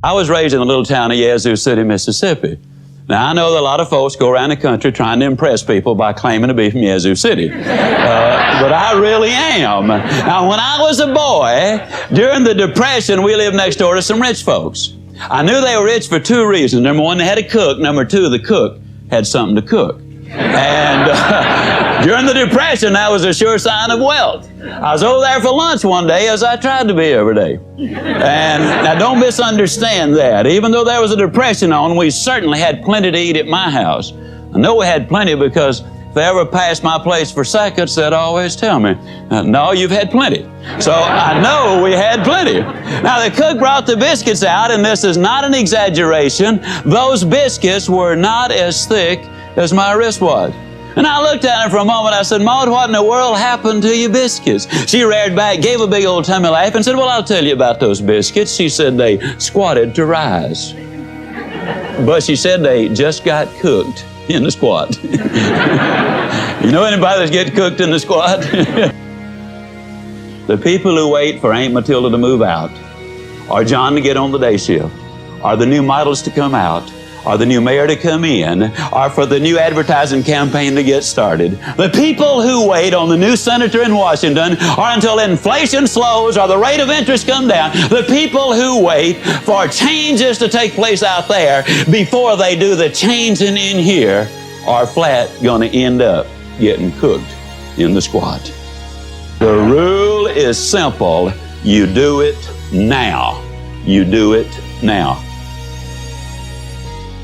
I was raised in the little town of Yazoo City, Mississippi. Now, I know that a lot of folks go around the country trying to impress people by claiming to be from Yazoo City. But I really am. Now, when I was a boy, during the Depression, we lived next door to some rich folks. I knew they were rich for two reasons. Number one, they had a cook. Number two, the cook had something to cook. And during the Depression, that was a sure sign of wealth. I was over there for lunch one day, as I tried to be every day. And now don't misunderstand that. Even though there was a Depression on, we certainly had plenty to eat at my house. I know we had plenty because if they ever passed my place for seconds, they'd always tell me, no, you've had plenty. So I know we had plenty. Now the cook brought the biscuits out, and this is not an exaggeration. Those biscuits were not as thick as my wrist was. And I looked at her for a moment. I said, Maud, what in the world happened to your biscuits? She reared back, gave a big old tummy laugh, and said, well, I'll tell you about those biscuits. She said they squatted to rise. But she said they just got cooked in the squat. You know anybody that's getting cooked in the squat? The people who wait for Aunt Matilda to move out, or John to get on the day shift, or the new models to come out, or the new mayor to come in, or for the new advertising campaign to get started. The people who wait on the new senator in Washington, or until inflation slows or the rate of interest come down. The people who wait for changes to take place out there before they do the changing in here are flat going to end up getting cooked in the squat. The rule is simple. You do it now. You do it now.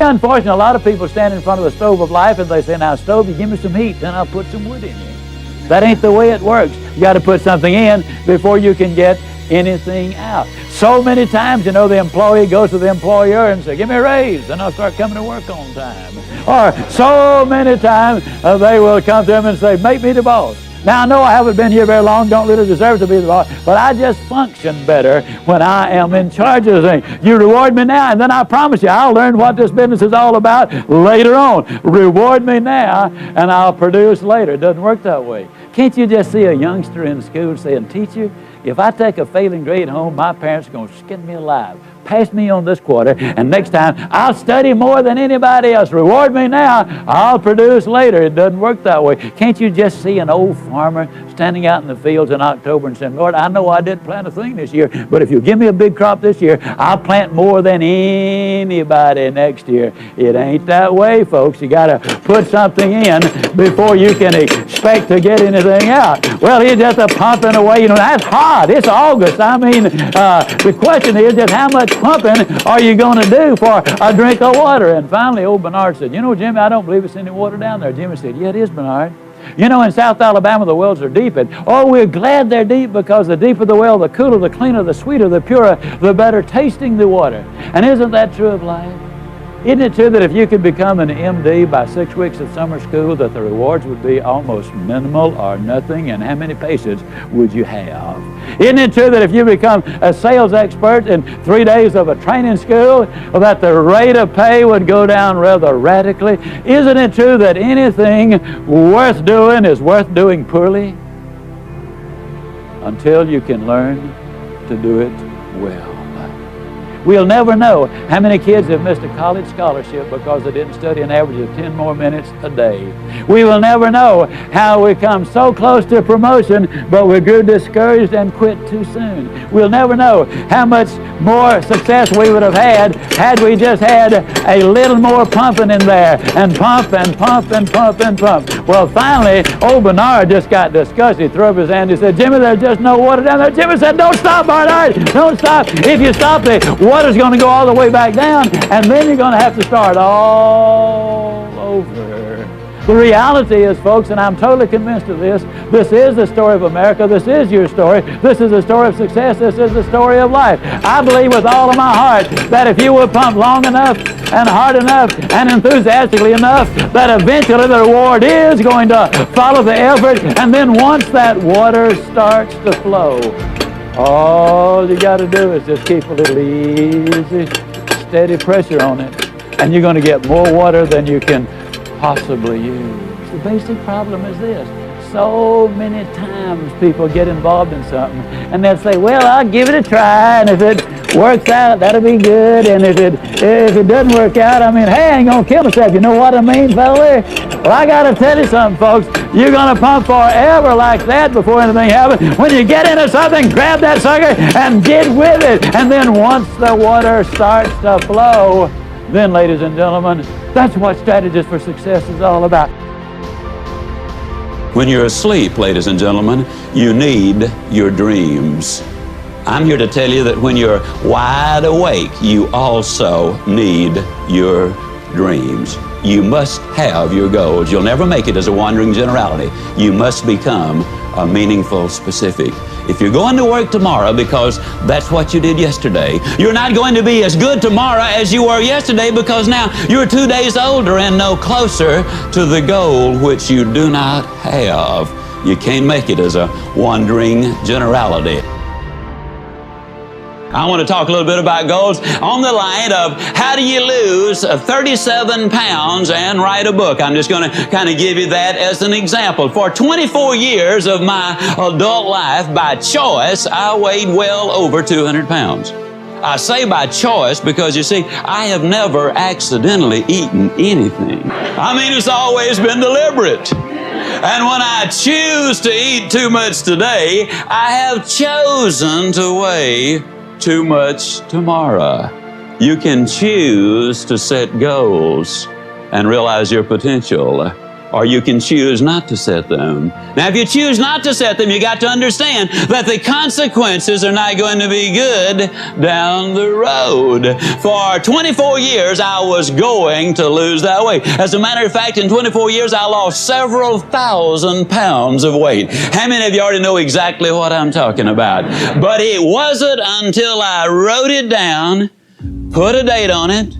Unfortunately, a lot of people stand in front of the stove of life and they say, now, stove, you give me some heat, then I'll put some wood in you. That ain't the way it works. You got to put something in before you can get anything out. So many times, you know, the employee goes to the employer and says, give me a raise, and I'll start coming to work on time. Or so many times they will come to him and say, make me the boss. Now, I know I haven't been here very long, don't really deserve to be the boss, but I just function better when I am in charge of the thing. You reward me now, and then I promise you, I'll learn what this business is all about later on. Reward me now, and I'll produce later. It doesn't work that way. Can't you just see a youngster in school saying, teacher, if I take a failing grade home, my parents are going to skin me alive. Pass me on this quarter, and next time I'll study more than anybody else. Reward me now, I'll produce later. It doesn't work that way. Can't you just see an old farmer standing out in the fields in October and saying, Lord, I know I didn't plant a thing this year, but if you give me a big crop this year, I'll plant more than anybody next year. It ain't that way, folks. You got to put something in before you can expect to get anything out. Well, he's just a pumping away. You know, that's hot. It's August. I mean, the question is just how much pumping are you going to do for a drink of water? And finally, old Bernard said, you know, Jimmy, I don't believe it's any water down there. Jimmy said, yeah, it is, Bernard. You know, in South Alabama, the wells are deep, and oh, we're glad they're deep, because the deeper the well, the cooler, the cleaner, the sweeter, the purer, the better tasting the water. And isn't that true of life? Isn't it true that if you could become an MD by 6 weeks of summer school, that the rewards would be almost minimal or nothing, and how many patients would you have? Isn't it true that if you become a sales expert in 3 days of a training school, that the rate of pay would go down rather radically? Isn't it true that anything worth doing is worth doing poorly until you can learn to do it well? We'll never know how many kids have missed a college scholarship because they didn't study an average of 10 more minutes a day. We will never know how we come so close to promotion, but we grew discouraged and quit too soon. We'll never know how much more success we would have had we just had a little more pumping in there, and pump and pump and pump and pump. Well, finally, old Bernard just got disgusted. He threw up his hand. He said, Jimmy, there's just no water down there. Jimmy said, don't stop, Bernard. Don't stop. If you stop, the water's going to go all the way back down, and then you're going to have to start all over. The reality is, folks, and I'm totally convinced of this, this is the story of America. This is your story. This is the story of success. This is the story of life. I believe with all of my heart that if you will pump long enough and hard enough and enthusiastically enough, that eventually the reward is going to follow the effort, and then once that water starts to flow, all you got to do is just keep a little easy, steady pressure on it, and you're going to get more water than you can possibly use. The basic problem is this. so many times people get involved in something, and they'll say, well, I'll give it a try, and if it works out, that'll be good, and if it doesn't work out, I mean, hey, I ain't gonna kill myself. You know what I mean, fella? Well, I gotta tell you something, folks. You're gonna pump forever like that before anything happens. When you get into something, grab that sucker and get with it. And then once the water starts to flow, then, ladies and gentlemen, that's what Strategies for Success is all about. When you're asleep, ladies and gentlemen, you need your dreams. I'm here to tell you that when you're wide awake, you also need your dreams. You must have your goals. You'll never make it as a wandering generality. You must become a meaningful specific. If you're going to work tomorrow because that's what you did yesterday, you're not going to be as good tomorrow as you were yesterday, because now you're 2 days older and no closer to the goal which you do not have. You can't make it as a wandering generality. I want to talk a little bit about goals on the line of how do you lose 37 pounds and write a book. I'm just going to kind of give you that as an example. For 24 years of my adult life, by choice, I weighed well over 200 pounds. I say by choice because, you see, I have never accidentally eaten anything. I mean, it's always been deliberate. And when I choose to eat too much today, I have chosen to weigh too much tomorrow. You can choose to set goals and realize your potential, or you can choose not to set them. Now, if you choose not to set them, you got to understand that the consequences are not going to be good down the road. For 24 years, I was going to lose that weight. As a matter of fact, in 24 years, I lost several thousand pounds of weight. How many of you already know exactly what I'm talking about? But it wasn't until I wrote it down, put a date on it,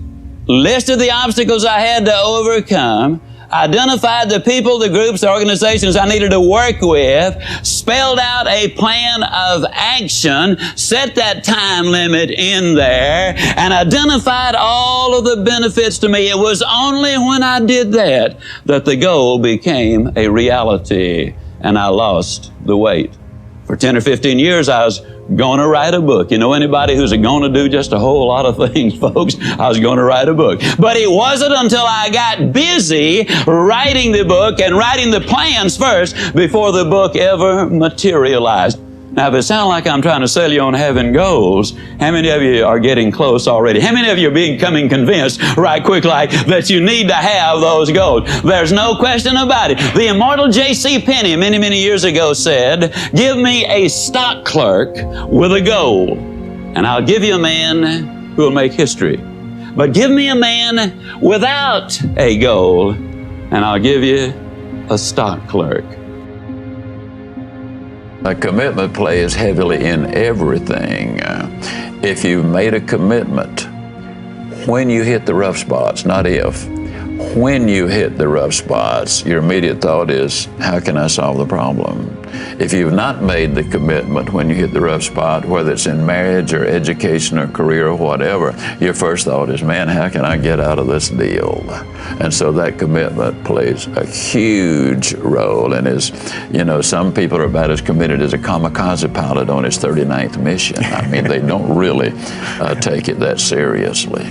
listed the obstacles I had to overcome, identified the people, the groups, the organizations I needed to work with, spelled out a plan of action, set that time limit in there, and identified all of the benefits to me. It was only when I did that that the goal became a reality, and I lost the weight. For 10 or 15 years, I was going to write a book. You know anybody who's going to do just a whole lot of things, folks? I was going to write a book. But it wasn't until I got busy writing the book and writing the plans first before the book ever materialized. Now, if it sounds like I'm trying to sell you on having goals, how many of you are getting close already? How many of you are becoming convinced right quick like that you need to have those goals? There's no question about it. The immortal J.C. Penney many, many years ago said, give me a stock clerk with a goal, and I'll give you a man who will make history. But give me a man without a goal, and I'll give you a stock clerk. A commitment plays heavily in everything. If you've made a commitment, when you hit the rough spots, not if, when you hit the rough spots, your immediate thought is, how can I solve the problem? If you've not made the commitment when you hit the rough spot, whether it's in marriage or education or career or whatever, your first thought is, man, how can I get out of this deal? And so that commitment plays a huge role, and is, you know, some people are about as committed as a kamikaze pilot on his 39th mission. I mean, they don't really take it that seriously.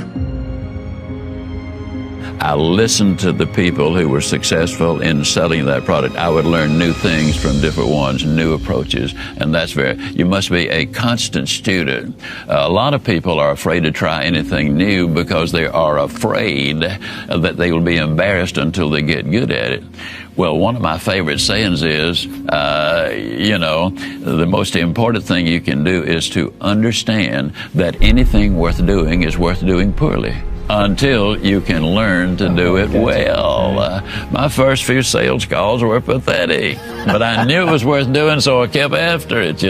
I listened to the people who were successful in selling that product. I would learn new things from different ones, new approaches, and that's you must be a constant student. A lot of people are afraid to try anything new because they are afraid that they will be embarrassed until they get good at it. Well, one of my favorite sayings is, the most important thing you can do is to understand that anything worth doing is worth doing poorly, until you can learn to do it well. My first few sales calls were pathetic, but I knew it was worth doing, so I kept after it,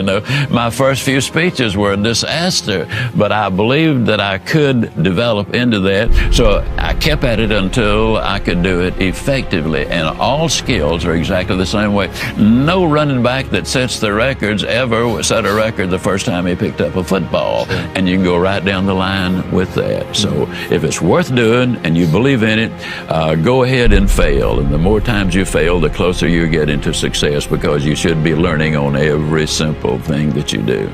My first few speeches were a disaster, but I believed that I could develop into that, so I kept at it until I could do it effectively, and all skills are exactly the same way. No running back that sets the records ever set a record the first time he picked up a football, and you can go right down the line with that. So if if it's worth doing and you believe in it, go ahead and fail. And the more times you fail, the closer you get into success, because you should be learning on every simple thing that you do.